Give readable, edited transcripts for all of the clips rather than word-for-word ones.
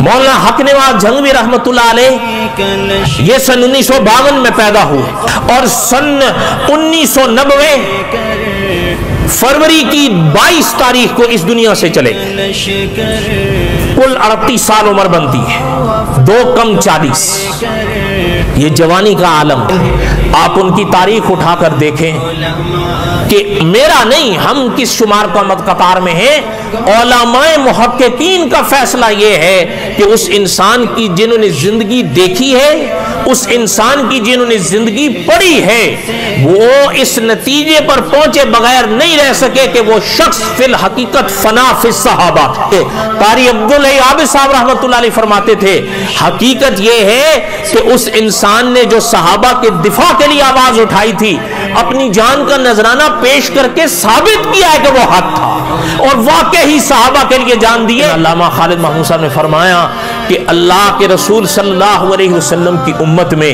मौलाना हक नवाज जंगवी रहमतुल्लाह अलैह ये सन 1952 में पैदा हुए और सन 1990 फरवरी की 22 तारीख को इस दुनिया से चले गए। कुल 38 साल उम्र बनती है, 2 कम 40। ये जवानी का आलम। आप उनकी तारीख उठाकर देखें कि मेरा नहीं, हम किस शुमार का मत कतार में हैं। उलमाए मुहक्किकीन का फैसला ये है कि उस इंसान की जिन्होंने जिंदगी देखी है, उस इंसान की जिन्होंने जिंदगी पढ़ी है, वो इस नतीजे पर पहुंचे बगैर नहीं रह सके कि वो शख्स फिल हकीकत फना फिस सहाबा थे। कारी अब्दुल आबिद साहब रहमतुल्लाह अलैह फरमाते थे, हकीकत ये है कि उस इंसान ने जो सहाबा के दिफा के लिए आवाज उठाई थी, अपनी जान का नजराना पेश करके साबित किया है कि वो हक था और वाकई ही सहाबा के लिए जान दिए। अल्लामा खालिद महमूद साहब ने फरमाया कि अल्लाह के रसूल सल्लल्लाहु अलैहि वसल्लम की उम्मत में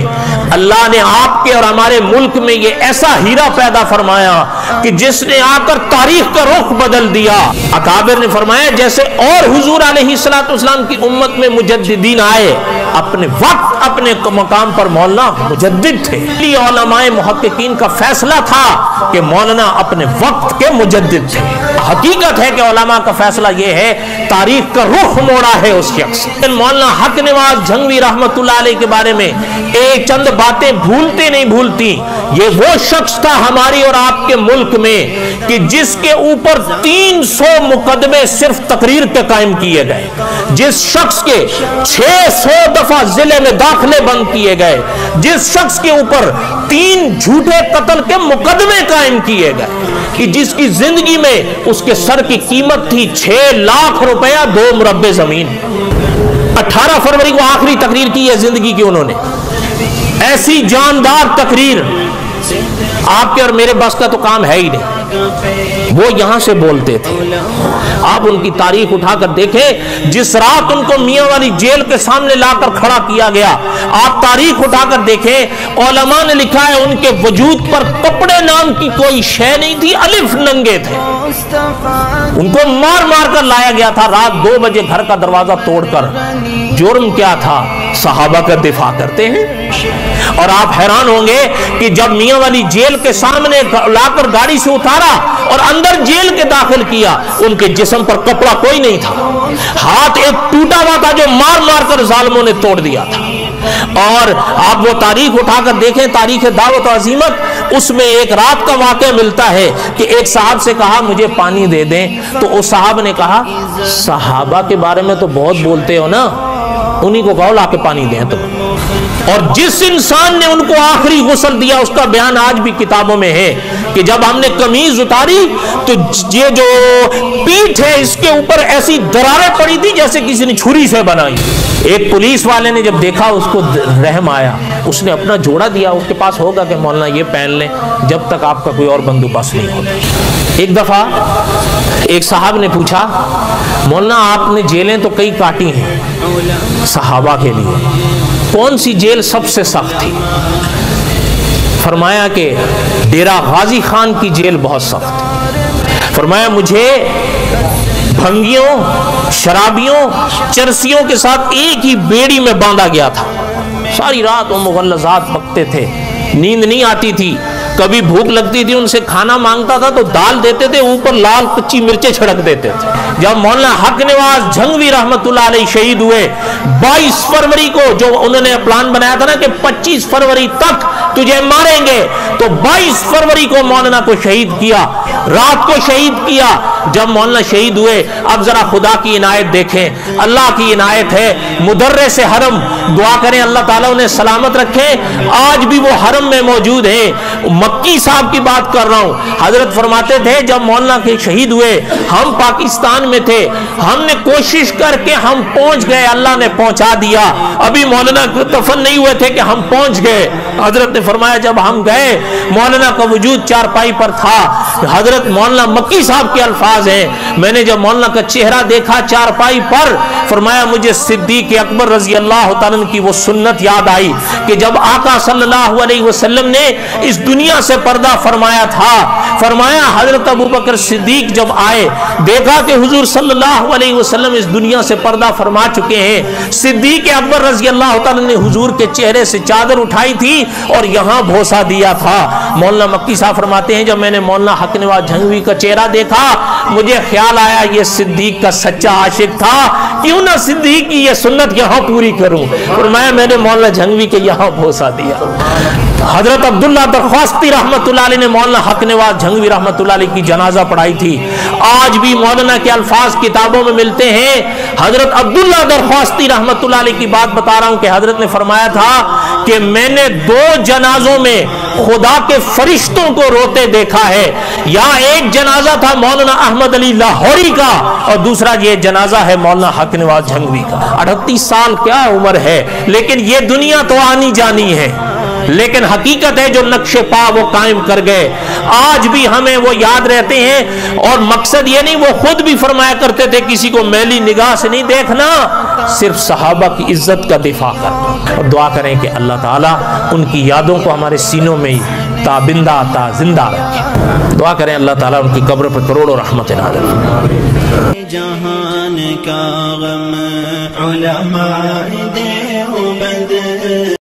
अल्लाह ने आपके और हमारे मुल्क में ये ऐसा हीरा पैदा फरमाया कि जिसने आकर तारीख का रुख बदल दिया। अकाबिर ने फरमाया जैसे और हुजूर अलैहिस्सलातु वस्सलाम की उम्मत में मुजद्दिदीन आए, अपने वक्त अपने मकाम पर मौलाना मुजद्दिद थे। उलमाए मुहक्किकीन का फैसला था कि मौलाना अपने वक्त के मुजद्दिद थे। हकीकत है कि उलमा का फैसला यह है, तारीख का रुख मोड़ा है उस शख्स। मौलाना हक नवाज जंगवी रहमतुल्लाह अलैह के बारे में एक चंद बातें भूलते नहीं भूलती। ये वो शख्स था हमारी और आपके मुल्क में कि जिसके ऊपर 300 मुकदमे सिर्फ तकरीर के कायम किए गए, जिस शख्स के 600 दफा जिले में दाखिले बंद किए गए, जिस शख्स के ऊपर 3 झूठे कत्ल के मुकदमे कायम किए गए, कि जिसकी जिंदगी में उसके सर की कीमत थी 6 लाख रुपया 2 मुरब्बे जमीन। 18 फरवरी को आखिरी तकरीर की है जिंदगी की उन्होंने। ऐसी जानदार तकरीर आपके और मेरे बस का तो काम है ही नहीं। वो यहां से बोलते थे। आप उनकी तारीख उठाकर देखें, जिस रात उनको मियां वाली जेल के सामने लाकर खड़ा किया गया, आप तारीख उठाकर देखें, उलमा ने लिखा है उनके वजूद पर कपड़े नाम की कोई शय नहीं थी, अलिफ नंगे थे। उनको मार मार कर लाया गया था रात 2 बजे घर का दरवाजा तोड़कर। जुर्म क्या था? सहाबा का दिफा करते हैं। और आप हैरान होंगे कि जब मियां वाली जेल के सामने लाकर गाड़ी से उतारा और अंदर जेल के दाखिल किया, उनके जिस्म पर कपड़ा कोई नहीं था, हाथ एक टूटा हुआ था जो मार मार कर जालिमों ने तोड़ दिया था। और आप वो तारीख उठाकर देखें, तारीख दावत और अजीमत, उसमें एक रात का वाक़या मिलता है कि एक साहब से कहा मुझे पानी दे दें, तो उस साहब ने कहा सहाबा के बारे में तो बहुत बोलते हो ना, उन्हीं को कहो लाके पानी दें तो। और जिस इंसान ने उनको आखिरी गुस्ल दिया उसका बयान आज भी किताबों में है कि जब हमने कमीज उतारी तो ये जो पीठ है इसके ऊपर ऐसी दरारें पड़ी थी जैसे किसी ने छुरी से बनाई। एक पुलिस वाले ने जब देखा उसको रहम आया, उसने अपना जोड़ा दिया, उसके पास होगा कि मौलाना ये पहन लें जब तक आपका कोई और बंदोबस्त नहीं होता। एक दफा एक साहब ने पूछा मौलाना आपने जेलें तो कई काटी हैं सहाबा के लिए, कौन सी जेल सबसे सख्त थी? फरमाया कि डेरा गाजी खान की जेल बहुत सख्त। फरमाया मुझे भंगियों, शराबियों, चरसियों के साथ एक ही बेड़ी में बांधा गया था। सारी रात वो मुगल्लज़ात बकते थे, नींद नहीं आती थी। कभी भूख लगती थी, उनसे खाना मांगता था तो दाल देते थे, ऊपर लाल कच्ची मिर्चें छिड़क देते थे। जब मौलाना हक नवाज जंगवी रहमतुल्लाह अलैह शहीद हुए 22 फरवरी को, जो उन्होंने प्लान बनाया था ना कि 25 फरवरी तक तुझे मारेंगे, तो 22 फरवरी को मौलाना को शहीद किया, रात को शहीद किया। जब मौलाना शहीद हुए, अब जरा खुदा की इनायत देखें, अल्लाह की इनायत है। मुदर्रिस से हरम, दुआ करें अल्लाह ताला उन्हें सलामत रखे, आज भी वो हरम में मौजूद है। मक्की साहब की बात कर रहा हूं, हजरत फरमाते थे जब मौलाना के शहीद हुए, हम पाकिस्तान में थे, हमने कोशिश करके हम पहुंच गए, अल्लाह ने पहुंचा दिया। अभी मौलाना दफन नहीं हुए थे कि हम पहुंच गए। हजरत ने نے فرمایا جب ہم گئے مولانا کا وجود چارپائی پر تھا. حضرت مولانا مکی صاحب کے الفاظ ہیں, میں نے جب مولانا کا چہرہ دیکھا چارپائی پر, فرمایا مجھے صدیق اکبر رضی اللہ تعالیٰ عنہ کی وہ سنت یاد آئی کہ جب آقا صلی اللہ علیہ وسلم نے اس دنیا سے پردہ فرمایا تھا, فرمایا حضرت ابوبکر صدیق جب آئے دیکھا کہ حضور صلی اللہ علیہ وسلم اس دنیا سے پردہ فرما چکے ہیں. صدیق اکبر رضی اللہ تعالیٰ نے حضور کے چہرے سے چادر اٹھائی تھی اور یہاں بھوسا دیا تھا. مولانا مکی صاحب فرماتے ہیں جب میں نے مولانا حق نواز جھنگوی کا چہرہ دیکھا مجھے خیال آیا یہ صدیق کا سچا عاشق تھا, کیوں نہ صدیق کی یہ سنت یہاں پوری کروں. فرمایا میں نے مولانا جھنگوی کے یہاں بھوسا دیا. حضرت عبداللہ درخواستی رحمت اللہ علیہ نے مولانا حق نواز جھنگوی رحمت اللہ علیہ کی جنازہ پڑھائی تھی. آج بھی مولانا کے الفاظ کتابوں میں ملتے ہیں. حضرت عبداللہ درخواستی رحمت اللہ علیہ کی بات بتا رہا ہوں کہ حضرت نے فرمایا تھا کہ میں نے 2 جنازوں میں خدا کے فرشتوں کو روتے دیکھا ہے. یہاں ایک جنازہ تھا مولانا احمد علی لاہوری کا اور دوسرا یہ جنازہ ہے مولانا حق نواز جھنگوی کا. 38 سال کیا عمر ہے, لیکن یہ دنیا تو آنی جانی ہے, لیکن حقیقت ہے جو نقش پا وہ قائم کر گئے. آج بھی ہمیں وہ یاد رہتے ہیں اور مقصد یہ نہیں, وہ خود بھی فرمایا کرتے تھے کسی کو میلی نگاہ سے نہیں دیکھنا, صرف صحابہ کی عزت کا دفاع کرنا. اور دعا کریں کہ اللہ تعالیٰ ان کی یادوں کو ہمارے سینوں میں تابندہ تا زندہ رکھے. دعا کریں اللہ تعالیٰ ان کی قبر پر کروڑوں رحمت نازل فرمائے. جہان کا غم علماء دے